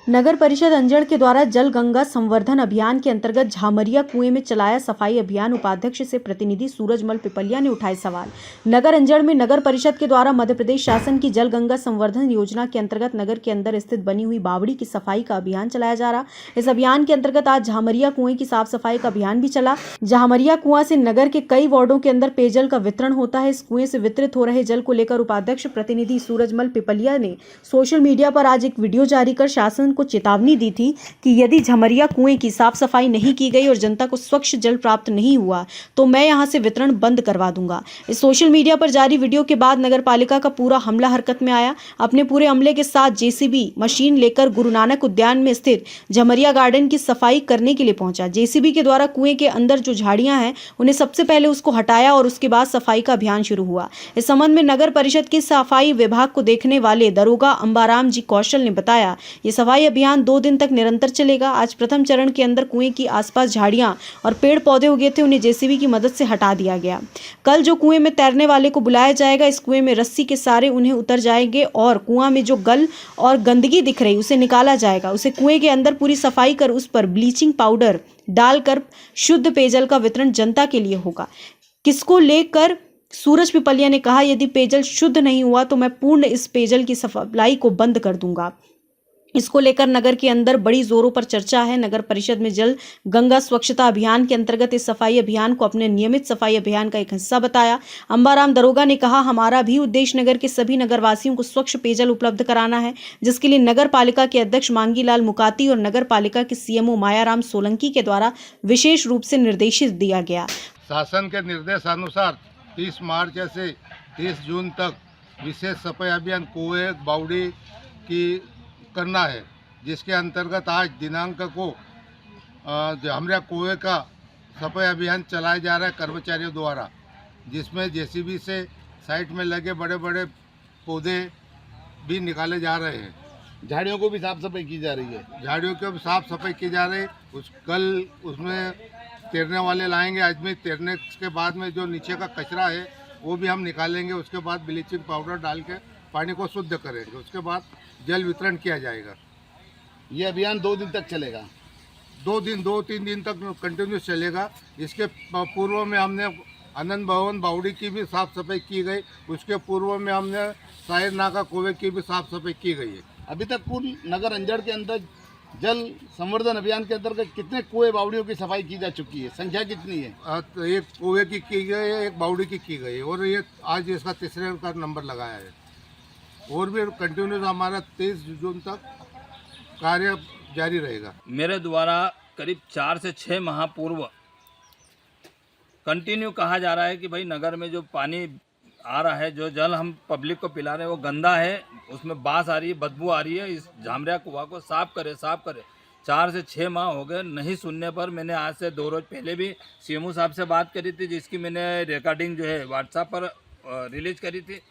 नगर परिषद अंजड़ के द्वारा जल गंगा संवर्धन अभियान के अंतर्गत झामरिया कुएं में चलाया सफाई अभियान। उपाध्यक्ष से प्रतिनिधि सूरजमल पिपलिया ने उठाए सवाल। नगर अंजड़ में नगर परिषद के द्वारा मध्य प्रदेश शासन की जल गंगा संवर्धन योजना के अंतर्गत नगर के अंदर स्थित बनी हुई बावड़ी की सफाई का अभियान चलाया जा रहा। इस अभियान के अंतर्गत आज झामरिया कुएं की साफ सफाई का अभियान भी चला। झामरिया कुआं से नगर के कई वार्डों के अंदर पेयजल का वितरण होता है। इस कुएं से वितरित हो रहे जल को लेकर उपाध्यक्ष प्रतिनिधि सूरजमल पिपलिया ने सोशल मीडिया पर आज एक वीडियो जारी कर शासन को चेतावनी दी थी कि यदि झमरिया कुएं की साफ सफाई नहीं की गई और जनता को स्वच्छ जल प्राप्त नहीं हुआ तो मैं यहां से वितरण बंद करवा दूंगा। इस सोशल मीडिया पर जारी वीडियो के बाद नगर पालिका का पूरा हमला हरकत में आया। अपने पूरे अमले के साथ जेसीबी मशीन लेकर गुरु नानक उद्यान में स्थित झमरिया गार्डन की सफाई करने के लिए पहुंचा। जेसीबी के द्वारा कुएं के अंदर जो झाड़ियां हैं उन्हें सबसे पहले उसको हटाया और उसके बाद सफाई का अभियान शुरू हुआ। इस संबंध में नगर परिषद के सफाई विभाग को देखने वाले दरोगा अंबाराम जी कौशल ने बताया, ये सफाई अभियान 2 दिन तक निरंतर चलेगा। आज प्रथम चरण के अंदर कुएं की आसपास झाड़ियां और पेड़ पौधे उगे थे, उन्हें जेसीबी की मदद से हटा दिया गया। कल जो कुएं में तैरने वाले को बुलाया जाएगा, इस कुएं में रस्सी के सहारे उन्हें उतर जाएंगे और कुआं में जो गल और गंदगी दिख रही उसे निकाला जाएगा। उसे कुएं के अंदर पूरी सफाई कर उस पर ब्लीचिंग पाउडर डालकर शुद्ध पेयजल का वितरण जनता के लिए होगा। किसको लेकर सूरज पिपलिया ने कहा, यदि पेयजल शुद्ध नहीं हुआ तो मैं पूर्ण इस पेयजल की सप्लाई को बंद कर दूंगा। इसको लेकर नगर के अंदर बड़ी जोरों पर चर्चा है। नगर परिषद में जल गंगा स्वच्छता अभियान के अंतर्गत इस सफाई अभियान को अपने नियमित सफाई अभियान का एक हिस्सा बताया। अंबाराम दरोगा ने कहा, हमारा भी उद्देश्य नगर के सभी नगरवासियों को स्वच्छ पेयजल उपलब्ध कराना है, जिसके लिए नगर पालिका के अध्यक्ष मांगीलाल मुकाती और नगर पालिका के सीएमओ मायाराम सोलंकी के द्वारा विशेष रूप से निर्देशित दिया गया। शासन के निर्देशानुसार 30 मार्च से 30 जून तक विशेष सफाई अभियान कुएं बावड़ी की करना है, जिसके अंतर्गत आज दिनांक को झमरिया कुएं का सफाई अभियान चलाया जा रहा है कर्मचारियों द्वारा, जिसमें जेसीबी से साइड में लगे बड़े बड़े पौधे भी निकाले जा रहे हैं। झाड़ियों को भी साफ सफाई की जा रही है। झाड़ियों की भी साफ सफाई की जा रही है। कल उसमें तैरने वाले लाएंगे। आज में तैरने के बाद में जो नीचे का कचरा है वो भी हम निकालेंगे। उसके बाद ब्लीचिंग पाउडर डाल के पानी को शुद्ध करेंगे। उसके बाद जल वितरण किया जाएगा। ये अभियान 2 दिन तक चलेगा। 2-3 दिन तक कंटिन्यूस चलेगा। इसके पूर्व में हमने आनंद भवन बावड़ी की भी साफ सफाई की गई। उसके पूर्व में हमने साहिर नाका कुएं की भी साफ सफाई की गई है। अभी तक कुल नगर अंजड़ के अंदर जल संवर्धन अभियान के अंतर्गत कितने कुएं बावड़ियों की सफाई की जा चुकी है? संख्या कितनी है? तो एक कुएं की गई है, एक बावड़ी की गई है और ये आज इसका तीसरे का नंबर लगाया है। और भी कंटिन्यूस हमारा 23 जून तक कार्य जारी रहेगा। मेरे द्वारा करीब 4 से 6 माह पूर्व कंटिन्यू कहा जा रहा है कि भाई नगर में जो पानी आ रहा है, जो जल हम पब्लिक को पिला रहे हैं वो गंदा है, उसमें बास आ रही है, बदबू आ रही है, इस झामरिया कुआं को साफ करे। 4 से 6 माह हो गए, नहीं सुनने पर मैंने आज से 2 रोज पहले भी सीएमओ साहब से बात करी थी, जिसकी मैंने रिकॉर्डिंग जो है व्हाट्सएप पर रिलीज करी थी।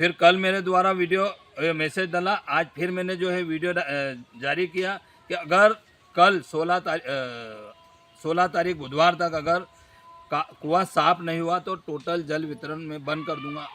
फिर कल मेरे द्वारा वीडियो मैसेज डाला। आज फिर मैंने जो है वीडियो जारी किया कि अगर कल 16 तारीख बुधवार तक अगर कुआं साफ नहीं हुआ तो टोटल जल वितरण में बंद कर दूंगा।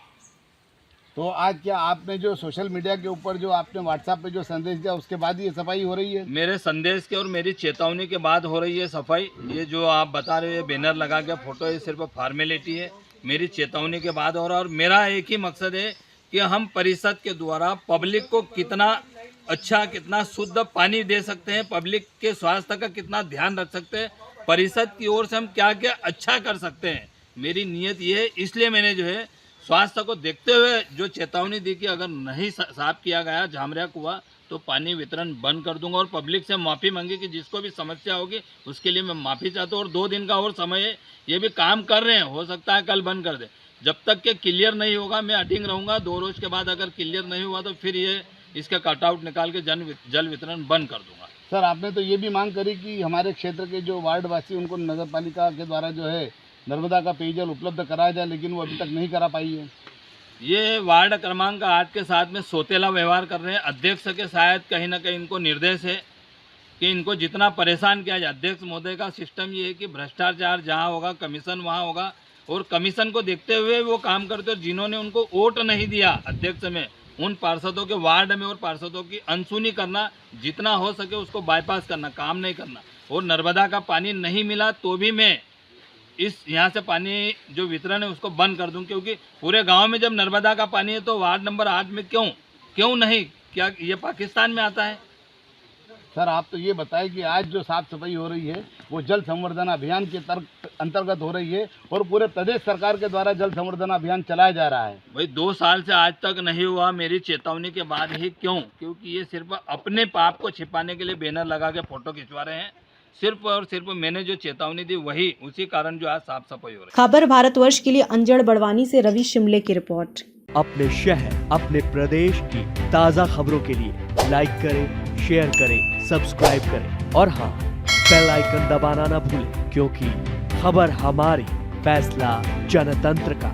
तो आज क्या आपने जो सोशल मीडिया के ऊपर जो आपने व्हाट्सएप पे जो संदेश दिया उसके बाद ये सफाई हो रही है? मेरे संदेश के और मेरी चेतावनी के बाद हो रही है सफाई। ये जो आप बता रहे हैं बैनर लगा के फोटो, ये सिर्फ फॉर्मेलिटी है। मेरी चेतावनी के बाद हो रहा है और मेरा एक ही मकसद है कि हम परिषद के द्वारा पब्लिक को कितना अच्छा, कितना शुद्ध पानी दे सकते हैं, पब्लिक के स्वास्थ्य का कितना ध्यान रख सकते हैं, परिषद की ओर से हम क्या क्या अच्छा कर सकते हैं। मेरी नीयत ये है, इसलिए मैंने जो है स्वास्थ्य को देखते हुए जो चेतावनी दी कि अगर नहीं साफ किया गया झामरिया कुआं तो पानी वितरण बंद कर दूंगा और पब्लिक से माफ़ी मांगी कि जिसको भी समस्या होगी उसके लिए मैं माफ़ी चाहता हूँ। और 2 दिन का और समय है, ये भी काम कर रहे हैं, हो सकता है कल बंद कर दे। जब तक के क्लियर नहीं होगा मैं अटिंग रहूँगा। 2 रोज के बाद अगर क्लियर नहीं हुआ तो फिर ये इसका कटआउट निकाल के जल वितरण बंद कर दूंगा। सर, आपने तो ये भी मांग करी कि हमारे क्षेत्र के जो वार्डवासी उनको नगर पालिका के द्वारा जो है नर्मदा का पेयजल उपलब्ध कराया जाए, लेकिन वो अभी तक नहीं करा पाई है। ये वार्ड क्रमांक 8 के साथ में सौतेला व्यवहार कर रहे हैं। अध्यक्ष के शायद कहीं ना कहीं इनको निर्देश है कि इनको जितना परेशान किया जाए। अध्यक्ष महोदय का सिस्टम ये है कि भ्रष्टाचार जहाँ होगा कमीशन वहाँ होगा, और कमीशन को देखते हुए वो काम करते हैं। जिन्होंने उनको वोट नहीं दिया अध्यक्ष में, उन पार्षदों के वार्ड में और पार्षदों की अनसुनी करना, जितना हो सके उसको बाईपास करना, काम नहीं करना। और नर्मदा का पानी नहीं मिला तो भी मैं इस यहाँ से पानी जो वितरण है उसको बंद कर दूं, क्योंकि पूरे गांव में जब नर्मदा का पानी है तो वार्ड नंबर 8 में क्यों नहीं? क्या ये पाकिस्तान में आता है? सर आप तो ये बताएं कि आज जो साफ सफाई हो रही है वो जल संवर्धन अभियान के अंतर्गत हो रही है और पूरे प्रदेश सरकार के द्वारा जल संवर्धन अभियान चलाया जा रहा है। भाई 2 साल से आज तक नहीं हुआ, मेरी चेतावनी के बाद ही क्यों? क्योंकि ये सिर्फ अपने पाप को छिपाने के लिए बैनर लगा के फोटो खिंचवा रहे हैं। सिर्फ और सिर्फ मैंने जो चेतावनी दी वही, उसी कारण जो आज साफ सफाई हो रही है। खबर भारतवर्ष के लिए अंजड़ बड़वानी से रवि शिमले की रिपोर्ट। अपने शहर, अपने प्रदेश की ताज़ा खबरों के लिए लाइक करें, शेयर करें, सब्सक्राइब करें और हाँ, बेल आइकन दबाना ना भूलें, क्योंकि खबर हमारी, फैसला जनतंत्र का।